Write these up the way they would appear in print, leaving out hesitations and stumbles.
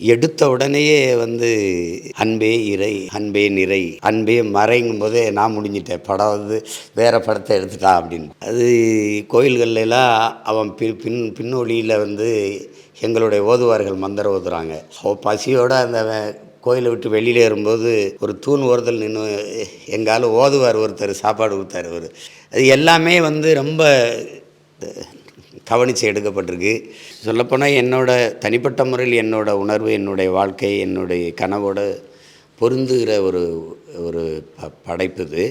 எடுத்த உடனேயே அன்பே இறை, அன்பே நிறை, அன்பே மறைங்கும் போதே நான் முடிஞ்சிட்டேன். படம் வேறு படத்தை எடுத்துட்டான் அப்படின்னு. அது கோயில்கள்லாம் அவன் பின்னொலியில் எங்களுடைய ஓதுவார்கள் மந்திரம் ஓதுறாங்க. பசியோடு அந்த கோயிலை விட்டு வெளியில் ஏறும்போது ஒரு தூண் ஓரத்தில் நின்று எங்காலும் ஓதுவார் ஒருத்தர் சாப்பாடு கொடுத்தார். அது எல்லாமே ரொம்ப கவனித்து எடுக்கப்பட்டிருக்கு. சொல்லப்போனால் என்னோடய தனிப்பட்ட முறையில் என்னோடய உணர்வு, என்னுடைய வாழ்க்கை, என்னுடைய கனவோடு பொருந்துகிற ஒரு படைப்பு இது.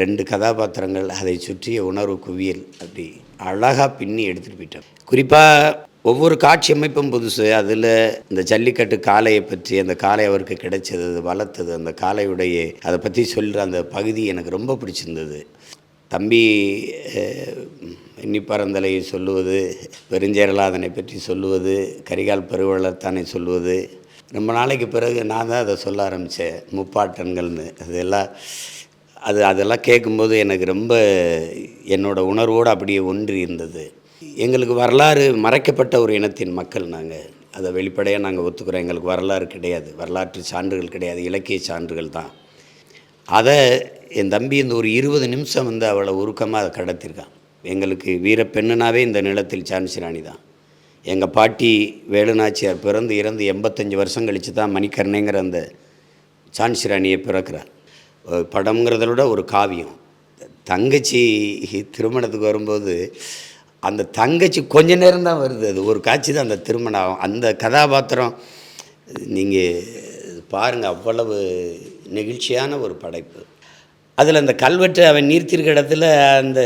2 கதாபாத்திரங்கள், அதை சுற்றிய உணர்வு குவியல் அப்படி அழகாக பின்னி எடுத்துகிட்டு போயிட்டேன். குறிப்பாக ஒவ்வொரு காட்சி அமைப்பும் புதுசு. அதில் இந்த ஜல்லிக்கட்டு காளையை பற்றி, அந்த காளை அவருக்கு கிடைச்சது, அது வளர்த்தது, அந்த காளையுடைய அதை பற்றி சொல்கிற அந்த பகுதி எனக்கு ரொம்ப பிடிச்சிருந்தது. தம்பி எண்ணிப்பறந்தலை சொல்லுவது, பெருஞ்சேரலாதனை பற்றி சொல்லுவது, கரிகால் பெருவளத்தானை சொல்லுவது, ரொம்ப நாளைக்கு பிறகு நான் தான் அதை சொல்ல ஆரம்பித்தேன், முப்பாட்டன்கள்னு. அதெல்லாம் கேட்கும்போது எனக்கு ரொம்ப என்னோடய உணர்வோடு அப்படியே ஒன்றி இருந்தது. எங்களுக்கு வரலாறு மறைக்கப்பட்ட ஒரு இனத்தின் மக்கள் நாங்கள். அதை வெளிப்படையாக நாங்கள் ஒத்துக்கிறோம். எங்களுக்கு வரலாறு கிடையாது, வரலாற்று சான்றுகள் கிடையாது, இலக்கிய சான்றுகள் தான். அதை என் தம்பி ஒரு 20 நிமிஷம் அவ்வளோ உருக்கமாக அதை கடத்திருக்கான். எங்களுக்கு வீரப்பெண்ணுனாவே இந்த நிலத்தில் ஜான்சி ராணி தான். எங்கள் பாட்டி வேலுநாச்சியார் பிறந்து இறந்து 85 வருஷம் கழித்து தான் மணிக்கர்ணைங்கிற அந்த ஜான்சி ராணியை பிறக்கிறார். படம்ங்கிறத விட ஒரு காவியம். தங்கச்சி திருமணத்துக்கு வரும்போது அந்த தங்கச்சி கொஞ்ச நேரம் தான் வருது. அது ஒரு காட்சி தான் அந்த திருமணம் ஆகும். அந்த கதாபாத்திரம் நீங்கள் பாருங்கள், அவ்வளவு நெகிழ்ச்சியான ஒரு படைப்பு. அதில் அந்த கல்வெட்டு அவன் நீர்த்திருக்க இடத்துல அந்த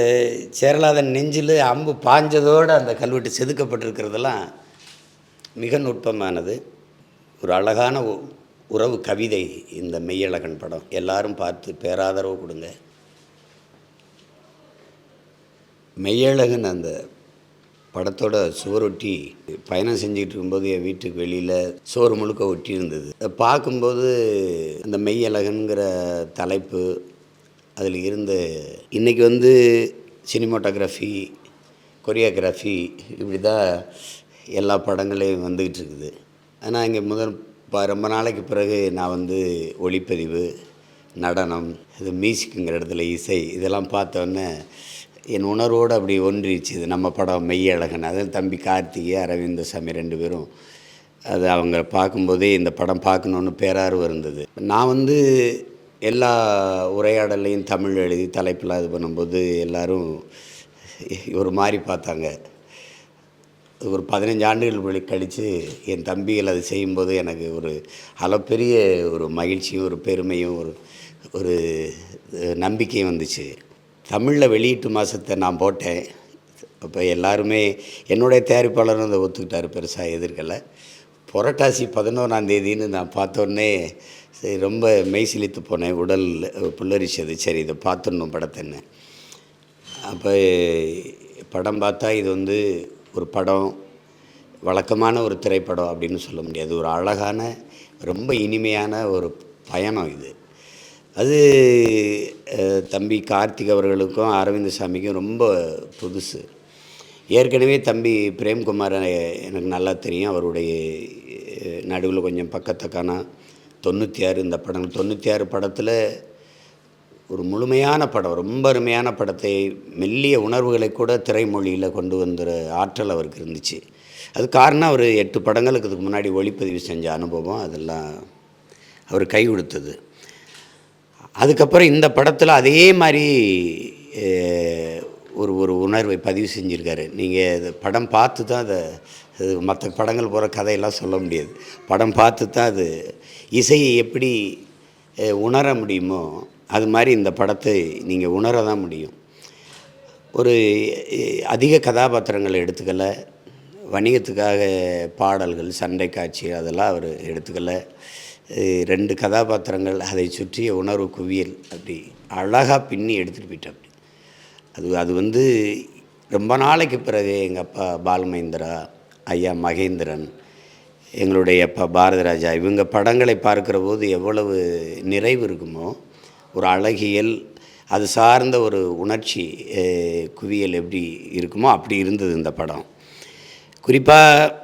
சேரலாதன் நெஞ்சில் அம்பு பாஞ்சதோடு அந்த கல்வெட்டு செதுக்கப்பட்டிருக்கிறதெல்லாம் மிக நுட்பமானது. ஒரு அழகான உறவு கவிதை இந்த மெய்யழகன் படம். எல்லாரும் பார்த்து பேராதரவு கொடுங்க. மெய்யழகன் அந்த படத்தோட சுவரொட்டி பயணம் செஞ்சுக்கிட்டு இருக்கும்போது என் வீட்டுக்கு வெளியில் சோறு முழுக்க ஒட்டி இருந்தது. பார்க்கும்போது அந்த மெய்யழகன்கிற தலைப்பு அதில் இருந்த இன்றைக்கி சினிமாட்டோகிராஃபி, கொரியோகிராஃபி இப்படி தான் எல்லா படங்களையும் வந்துக்கிட்டு இருக்குது. ஆனால் இங்கே ரொம்ப நாளைக்கு பிறகு நான் ஒளிப்பதிவு, நடனம், இது மியூசிக்குங்கிற இடத்துல இசை, இதெல்லாம் பார்த்தோன்னே என் உணர்வோடு அப்படி ஒன்றிச்சு. இது நம்ம படம் மெய்யழகன். அதில் தம்பி கார்த்திகை, அரவிந்தசாமி 2 பேரும் அது அவங்க பார்க்கும்போதே இந்த படம் பார்க்கணுன்னு பேரார்வம் இருந்தது. நான் எல்லா உரையாடலையும் தமிழ் எழுதி தலைப்பில் இது பண்ணும்போது எல்லோரும் ஒரு மாதிரி பார்த்தாங்க. ஒரு 15 ஆண்டுகள் கழித்து என் தம்பிகள் அது செய்யும்போது எனக்கு ஒரு அளப்பெரிய ஒரு மகிழ்ச்சியும், ஒரு பெருமையும், ஒரு நம்பிக்கையும் வந்துச்சு. தமிழில் வெளியீட்டு மாதத்தை நான் போட்டேன். அப்போ எல்லாருமே என்னுடைய தயாரிப்பாளரும் அதை ஒத்துக்கிட்டார், பெருசாக எதிர்க்கலை. புரட்டாசி 11ஆம் தேதின்னு நான் பார்த்தோன்னே சரி ரொம்ப மெய் சிலித்து போனேன், உடல் புல்லரிச்சது. சரி இதை பார்த்துடணும் படத்தைன்னு. அப்போ படம் பார்த்தா இது ஒரு படம், வழக்கமான ஒரு திரைப்படம் அப்படின்னு சொல்ல முடியாது. ஒரு அழகான, ரொம்ப இனிமையான ஒரு பயணம் இது. அது தம்பி கார்த்திக் அவர்களுக்கும் அரவிந்தசாமிக்கும் ரொம்ப புதுசு. ஏற்கனவே தம்பி பிரேம்குமார் எனக்கு நல்லா தெரியும். அவருடைய நடுவில் கொஞ்சம் பக்கத்தக்கான 96 இந்த படம். 96 படத்தில் ஒரு முழுமையான படம், ரொம்ப அருமையான படத்தை, மெல்லிய உணர்வுகளை கூட திரைமொழியில் கொண்டு வந்துற ஆற்றல் அவருக்கு இருந்துச்சு. அது காரணம் அவர் 8 படங்களுக்கு இதுக்கு முன்னாடி ஒளிப்பதிவு செஞ்ச அனுபவம், அதெல்லாம் அவர் கை கொடுத்தது. அதுக்கப்புறம் இந்த படத்தில் அதே மாதிரி ஒரு உணர்வை பதிவு செஞ்சுருக்காரு. நீங்கள் படம் பார்த்து தான் அதை, மற்ற படங்கள் போகிற கதையெல்லாம் சொல்ல முடியாது. படம் பார்த்து தான் அது இசையை எப்படி உணர முடியுமோ அது மாதிரி இந்த படத்தை நீங்கள் உணர தான் முடியும். ஒரு அதிக கதாபாத்திரங்களை எடுத்துக்கலை, வணிகத்துக்காக பாடல்கள், சண்டை காட்சி அதெல்லாம் அவர் எடுத்துக்கலை. 2 கதாபாத்திரங்கள், அதை சுற்றிய உணர்வு குவியல் அப்படி அழகாக பின்னி எடுத்துகிட்டு போயிட்டார். அது ரொம்ப நாளைக்கு பிறகு எங்கள் அப்பா பாலுமகேந்திரா, ஐயா மகேந்திரன், எங்களுடைய அப்பா பாரதிராஜா, இவங்க படங்களை பார்க்குற போது எவ்வளவு நிறைவு இருக்குமோ, ஒரு அழகியல், அது சார்ந்த ஒரு உணர்ச்சி குவியல் எப்படி இருக்குமோ அப்படி இருந்தது இந்த படம். குறிப்பாக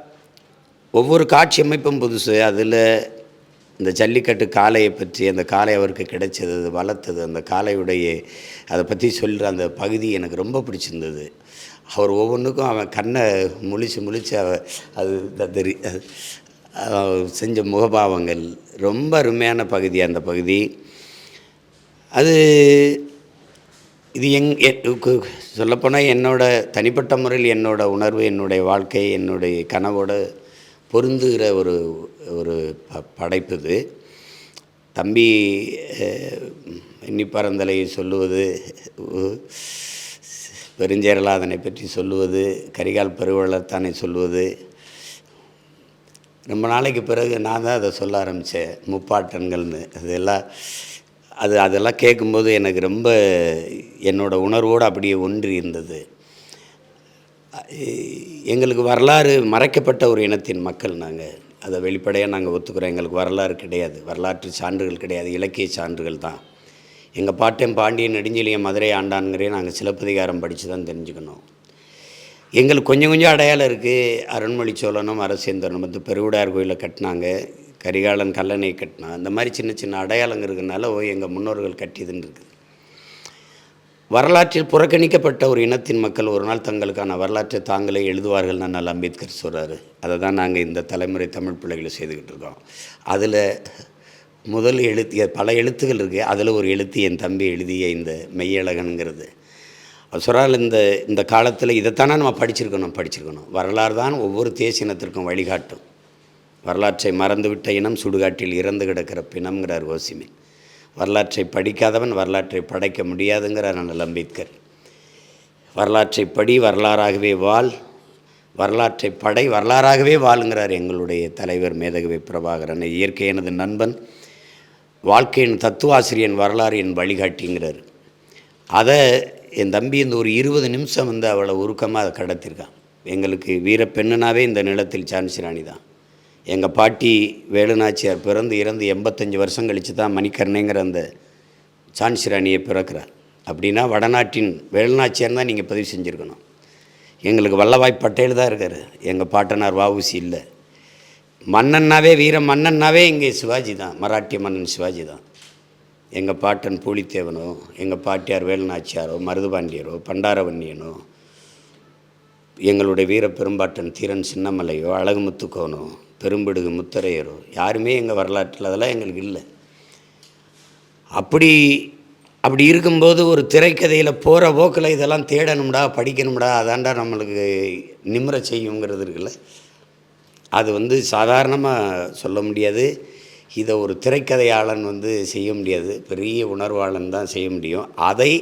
ஒவ்வொரு காட்சி அமைப்பும் புதுசு. அதில் இந்த ஜல்லிக்கட்டு காளையை பற்றி, அந்த காளை அவருக்கு கிடைச்சது, அது வளர்த்தது, அந்த காளையுடைய அதை பற்றி சொல்கிற அந்த பகுதி எனக்கு ரொம்ப பிடிச்சிருந்தது. அவர் ஒவ்வொன்றுக்கும் அவன் கண்ணை முழிச்சு அது செஞ்ச முகபாவங்கள் ரொம்ப அருமையான பகுதி. அந்த பகுதி அது இது சொல்லப்போனால் என்னோடய தனிப்பட்ட முறையில் என்னோடய உணர்வு, என்னுடைய வாழ்க்கை, என்னுடைய கனவோட பொருந்துகிற ஒரு ஒரு படைப்பு இது. தம்பி எண்ணிப்பறந்தலை சொல்லுவது, பெருஞ்சேரலாதனை பற்றி சொல்லுவது, கரிகால் பெருவளத்தானை சொல்லுவது, ரொம்ப நாளைக்கு பிறகு நான் தான் அதை சொல்ல ஆரம்பித்தேன், முப்பாட்டன்கள்னு. அதெல்லாம் கேட்கும்போது எனக்கு ரொம்ப என்னோடய உணர்வோடு அப்படியே ஒன்றி இருந்தது. எங்களுக்கு வரலாறு மறைக்கப்பட்ட ஒரு இனத்தின் மக்கள் நாங்கள். அதை வெளிப்படையாக நாங்கள் ஒத்துக்கிறோம். எங்களுக்கு வரலாறு கிடையாது, வரலாற்று சான்றுகள் கிடையாது, இலக்கிய சான்றுகள் தான். எங்கள் பாட்டன் பாண்டியன் நெடுஞ்செழியன் மதுரை ஆண்டான்கிறே நாங்கள் சிலப்பதிகாரம் படித்து தான் தெரிஞ்சுக்கணும். எங்களுக்கு கொஞ்சம் கொஞ்சம் அடையாளம் இருக்குது. அருண்மொழி சோழனும் அரசேந்திரனும் வந்து பெருவுடையார் கோயிலை கட்டினாங்க, கரிகாலன் கல்லணை கட்டினான். அந்த மாதிரி சின்ன சின்ன அடையாளங்கள் இருக்கிறதுனால எங்கள் முன்னோர்கள் கட்டியதுன்னு இருக்குது. வரலாற்றில் புறக்கணிக்கப்பட்ட ஒரு இனத்தின் மக்கள் ஒரு நாள் தங்களுக்கான வரலாற்றை தாங்களே எழுதுவார்கள் நான் அம்பேத்கர் சொல்கிறாரு. அதை தான் நாங்கள் இந்த தலைமுறை தமிழ் பிள்ளைகளை செய்துக்கிட்டு இருக்கோம். அதில் முதல் பல எழுத்துக்கள் இருக்குது. அதில் ஒரு எழுத்து என் தம்பி எழுதிய இந்த மெய்யழகனுங்கிறது. அவர் சொல்கிறால் இந்த காலத்தில் இதைத்தானே நம்ம படிச்சிருக்கணும். வரலாறு தான் ஒவ்வொரு தேசிய இனத்திற்கும் வழிகாட்டும். வரலாற்றை மறந்துவிட்ட இனம் சுடுகாட்டில் இறந்து கிடக்கிற பிணம்ங்கிறார் கோசிமே. வரலாற்றை படிக்காதவன் வரலாற்றை படைக்க முடியாதுங்கிறார் அண்ணல் அம்பேத்கர். வரலாற்றை படி, வரலாறாகவே வாழ், வரலாற்றை படை, வரலாறாகவே வாழுங்கிறார் எங்களுடைய தலைவர் மேதகவி பிரபாகரன். இயற்கை எனது நண்பன், வாழ்க்கையின் தத்துவாசிரியன், வரலாறு என் வழிகாட்டிங்கிறார். அதை என் தம்பி இந்த ஒரு 20 நிமிஷம் வந்து அவளை உருக்கமாக அதை கடத்திருக்கான். எங்களுக்கு வீரப்பெண்ணுனாவே இந்த நிலத்தில் ஜான்சி ராணி தான். எங்கள் பாட்டி வேலுநாச்சியார் பிறந்து இறந்து 85 வருஷம் கழித்து தான் மணிக்கர்ணைங்கிற அந்த ஜான்சி ராணியை பிறக்கிறார். அப்படின்னா வடநாட்டின் வேலுநாச்சியார் தான் நீங்கள் பதிவு செஞ்சுருக்கணும். எங்களுக்கு வல்லபாய் பட்டேல் தான் இருக்கார், எங்கள் பாட்டனார் வஉசி இல்லை. மன்னன்னாவே வீர மன்னன்னாவே இங்கே சிவாஜி தான், மராட்டிய மன்னன் சிவாஜி தான். எங்கள் பாட்டன் பூலித்தேவனோ, எங்கள் பாட்டியார் வேலுநாச்சியாரோ, மருதுபாண்டியரோ, பண்டாரவன்னியனோ, எங்களுடைய வீர பெரும்பாட்டன் தீரன் சின்னமலையோ, அழகுமுத்துக்கோனோ, பெரும்பிடுகு முத்தரையரோ யாருமே எங்கள் வரலாற்றில் அதெல்லாம் எங்களுக்கு இல்லை. அப்படி இருக்கும்போது ஒரு திரைக்கதையில் போகிற போக்கில் இதெல்லாம் தேடணும்டா, படிக்கணும்டா, அதாண்டா நம்மளுக்கு நிம்மற செய்யுங்கிறது இருக்குல்ல. அது வந்து சாதாரணமாக சொல்ல முடியாது. இதை ஒரு திரைக்கதையாளன் வந்து செய்ய முடியாது, பெரிய உணர்வாளன் தான் செய்ய முடியும். அதை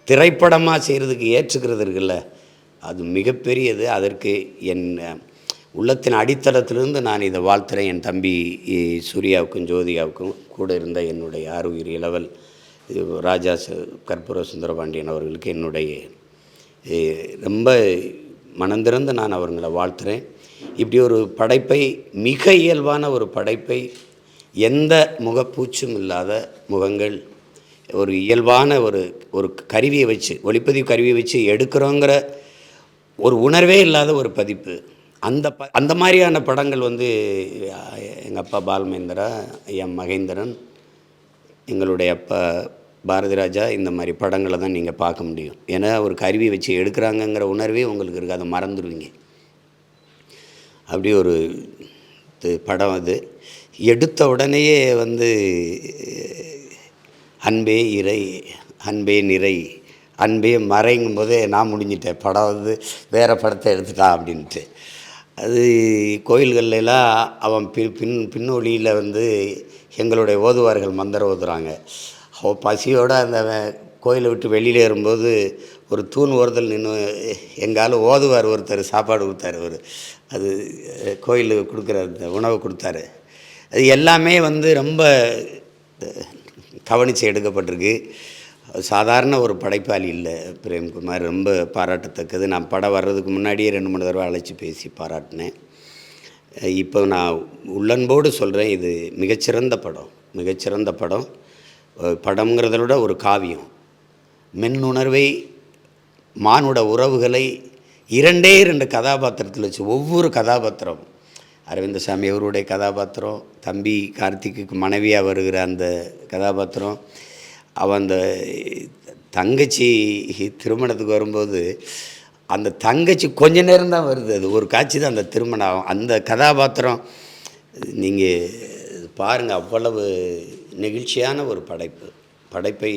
திரைப்படமாக செய்கிறதுக்கு ஏற்றுக்கிறது இருக்குல்ல, அது மிகப்பெரியது. அதற்கு என் உள்ளத்தின் அடித்தளத்திலிருந்து நான் இதை வாழ்த்துறேன். என் தம்பி சூர்யாவுக்கும் ஜோதிகாவுக்கும் கூட இருந்த என்னுடைய ஆருயிர் இளவல் ராஜா கற்பூர சுந்தரபாண்டியன் அவர்களுக்கு என்னுடைய ரொம்ப மனந்திறந்து நான் அவர்களை வாழ்த்துறேன். இப்படி ஒரு படைப்பை, மிக இயல்பான ஒரு படைப்பை, எந்த முகப்பூச்சும் இல்லாத முகங்கள், ஒரு இயல்பான ஒரு கருவியை வச்சு, ஒளிப்பதிவு கருவியை வச்சு எடுக்கிறோங்கிற ஒரு உணர்வே இல்லாத ஒரு பதிப்பு. அந்த மாதிரியான படங்கள் வந்து எங்கள் அப்பா பால்மேந்திரா, ஐயா மகேந்திரன், எங்களுடைய அப்பா பாரதி ராஜா, இந்த மாதிரி படங்களை தான் நீங்கள் பார்க்க முடியும். ஏன்னா ஒரு கருவி வச்சு எடுக்கிறாங்கங்கிற உணர்வே உங்களுக்கு இருக்குது, அதை மறந்துடுவீங்க. அப்படி ஒரு படம் அது. எடுத்த உடனேயே வந்து அன்பே இறை, அன்பே நிறை, அன்பே மறைங்கும் போதே நான் முடிஞ்சிட்டேன். படம் வந்து வேறு படத்தை எடுத்துட்டான் அப்படின்ட்டு. அது கோயில்கள்லாம் அவன் பின்னொலியில் வந்து எங்களுடைய ஓதுவார்கள் மந்திரம் ஓதுறாங்க. பசியோடு அந்த கோயிலை விட்டு வெளியில் ஏறும்போது ஒரு தூண் ஓரத்தில் நின்று எங்கால் ஓதுவார் ஒருத்தர் சாப்பாடு கொடுத்தாரு. அது கோயிலுக்கு கொடுக்குற அந்த உணவு கொடுத்தாரு. அது எல்லாமே வந்து ரொம்ப கவனித்து எடுக்கப்பட்டிருக்கு. சாதாரண ஒரு படைப்பாளி இல்லை பிரேம்குமார், ரொம்ப பாராட்டத்தக்கது. நான் படம் வர்றதுக்கு முன்னாடியே 2-3 தடவை அழைச்சி பேசி பாராட்டினேன். இப்போ நான் உள்ளன்போடு சொல்கிறேன், இது மிகச்சிறந்த படம். படம்ங்கிறத விட ஒரு காவியம். மென்னுணர்வை, மானுட உறவுகளை 2 கதாபாத்திரத்தில் வச்சு, ஒவ்வொரு கதாபாத்திரம் அரவிந்தசாமி அவருடைய கதாபாத்திரம், தம்பி கார்த்திக்கு மனைவியாக வருகிற அந்த கதாபாத்திரம், அவன் அந்த தங்கச்சி திருமணத்துக்கு வரும்போது அந்த தங்கச்சி கொஞ்ச நேரம் தான் வருது, அது ஒரு காட்சி தான் அந்த திருமணம் ஆகும். அந்த கதாபாத்திரம் நீங்கள் பாருங்கள், அவ்வளவு நெகிழ்ச்சியான ஒரு படைப்பை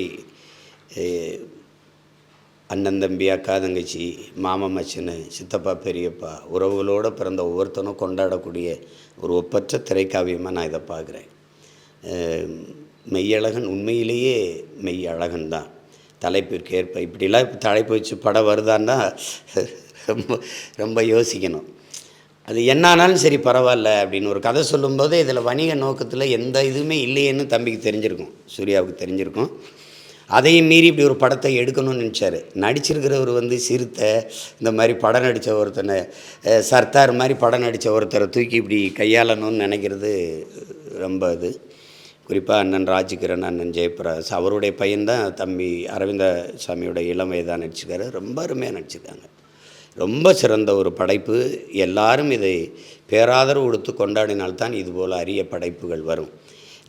அண்ணன் தம்பி, அக்கா தங்கச்சி, மாமன் மச்சனு, சித்தப்பா பெரியப்பா, உறவுகளோடு பிறந்த ஒவ்வொருத்தனும் கொண்டாடக்கூடிய ஒரு ஒப்பற்ற திரைக்காவியமாக நான் இதை பார்க்குறேன். மெய்யழகன் உண்மையிலேயே மெய் அழகன் தான். தலைப்பிற்கு ஏற்ப இப்படிலாம் தலைப்பு வச்சு படம் வருதான்னா ரொம்ப ரொம்ப யோசிக்கணும். அது என்னானாலும் சரி பரவாயில்ல அப்படின்னு ஒரு கதை சொல்லும்போது இதில் வணிக நோக்கத்தில் எந்த இதுவுமே இல்லையேன்னு தம்பிக்கு தெரிஞ்சிருக்கும், சூர்யாவுக்கு தெரிஞ்சிருக்கும். அதையும் மீறி இப்படி ஒரு படத்தை எடுக்கணும்னு நினச்சார். நடிச்சிருக்கிறவர் சிறுத்தை இந்த மாதிரி படம் நடித்த ஒருத்தனை, சர்தார் மாதிரி படம் நடித்த ஒருத்தரை தூக்கி இப்படி கையாளணும்னு நினைக்கிறது ரொம்ப இது. குறிப்பாக அண்ணன் ராஜ்கிரண், அண்ணன் ஜெயபிரகாஷ், அவருடைய பையன்தான் தம்பி அரவிந்தசாமியோட இளம் வயதாக நடிச்சிருக்காரு. ரொம்ப அருமையாக நடிச்சிருக்காங்க. ரொம்ப சிறந்த ஒரு படைப்பு. எல்லாரும் இதை பேராதரவு கொடுத்து கொண்டாடினால்தான் இதுபோல் அரிய படைப்புகள் வரும்.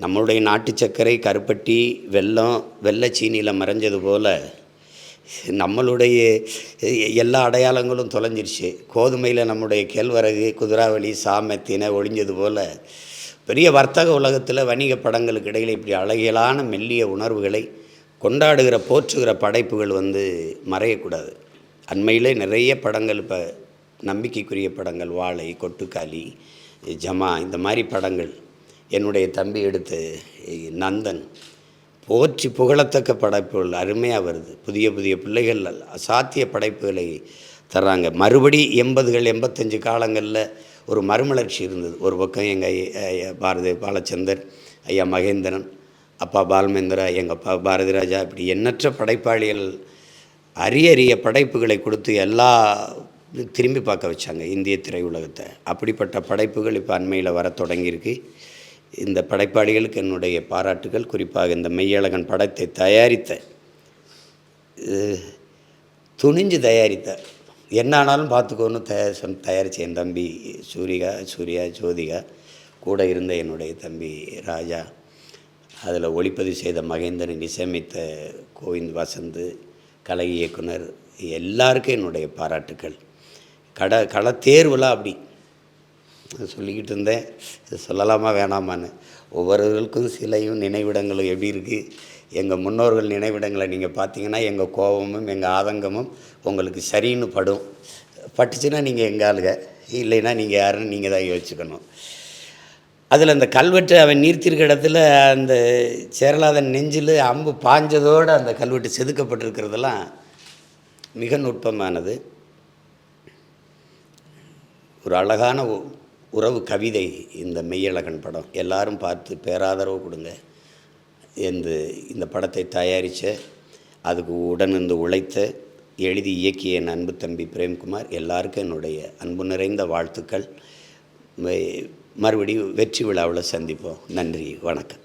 நம்மளுடைய நாட்டு சர்க்கரை, கருப்பட்டி, வெல்லம், வெள்ளை சீனியில் மறைஞ்சது போல் நம்மளுடைய எல்லா அடையாளங்களும் தொலைஞ்சிருச்சு. கோதுமையில் நம்முடைய கேழ்வரகு, குதிராவளி, சாமை, தினை ஒழிஞ்சது போல் பெரிய வர்த்தக உலகத்தில் வணிக படங்களுக்கு இடையில் இப்படி அழகியலான மெல்லிய உணர்வுகளை கொண்டாடுகிற போற்றுகிற படைப்புகள் மறையக்கூடாது. அண்மையிலே நிறைய படங்கள், இப்போ நம்பிக்கைக்குரிய படங்கள், வாழை, கொட்டுக்காளி, ஜமா, இந்த மாதிரி படங்கள், என்னுடைய தம்பி எடுத்து நந்தன், போற்றி புகழத்தக்க படைப்புகள் அருமையாக வருது. புதிய புதிய பிள்ளைகள் அசாத்திய படைப்புகளை தர்றாங்க. மறுபடி 80கள் 85 காலங்களில் ஒரு மறுமலர்ச்சி இருந்தது. ஒரு பக்கம் எங்கள் பாரதி பாலச்சந்தர், ஐயா மகேந்திரன், அப்பா பாலமேந்திரா, எங்கள் அப்பா பாரதி ராஜா, இப்படி எண்ணற்ற படைப்பாளிகள் அரிய படைப்புகளை கொடுத்து எல்லா திரும்பி பார்க்க வச்சாங்க இந்திய திரையுலகத்தை. அப்படிப்பட்ட படைப்புகள் இப்போ அண்மையில் வர தொடங்கியிருக்கு. இந்த படைப்பாளிகளுக்கு என்னுடைய பாராட்டுகள். குறிப்பாக இந்த மெய்யழகன் படத்தை துணிஞ்சு தயாரித்த, என்ன ஆனாலும் பார்த்துக்கோன்னு தயாரித்த என் தம்பி சூர்யா, ஜோதிகா, கூட இருந்த என்னுடைய தம்பி ராஜா, அதில் ஒளிப்பதிவு செய்த மகேந்திரன், இசையமைத்த கோவிந்த் வசந்த், கலை இயக்குனர், எல்லாருக்கும் என்னுடைய பாராட்டுக்கள். களத்தேர்வுலாம் அப்படி சொல்லிக்கிட்டு இருந்தேன், இது சொல்லலாமா வேணாமான்னு. ஒவ்வொருவர்களுக்கும் சிலையும் நினைவிடங்களும் எப்படி இருக்குது. எங்கள் முன்னோர்கள் நினைவிடங்களை நீங்கள் பார்த்தீங்கன்னா எங்கள் கோபமும் எங்கள் ஆதங்கமும் உங்களுக்கு சரின்னு பட்டுச்சுன்னா நீங்கள் எங்கள் ஆளுங்க, இல்லைன்னா நீங்கள் யாருன்னு நீங்கள் தான் யோசிச்சுக்கணும். அதில் அந்த கல்வெட்டு அவன் நீர்த்திருக்க இடத்துல அந்த சேரலாதன் நெஞ்சில் அம்பு பாஞ்சதோடு அந்த கல்வெட்டு செதுக்கப்பட்டிருக்கிறதெல்லாம் மிக நுட்பமானது. ஒரு அழகான உறவு கவிதை இந்த மெய்யழகன் படம். எல்லாரும் பார்த்து பேராதரவு கொடுங்க. இந்த படத்தை தயாரித்த, அதுக்கு உடனிருந்து உழைத்த, எழுதி இயக்கிய என் அன்பு தம்பி பிரேம்குமார், எல்லாருக்கும் என்னுடைய அன்பு நிறைந்த வாழ்த்துக்கள். மறுபடியும் வெற்றி விழாவில் சந்திப்போம். நன்றி, வணக்கம்.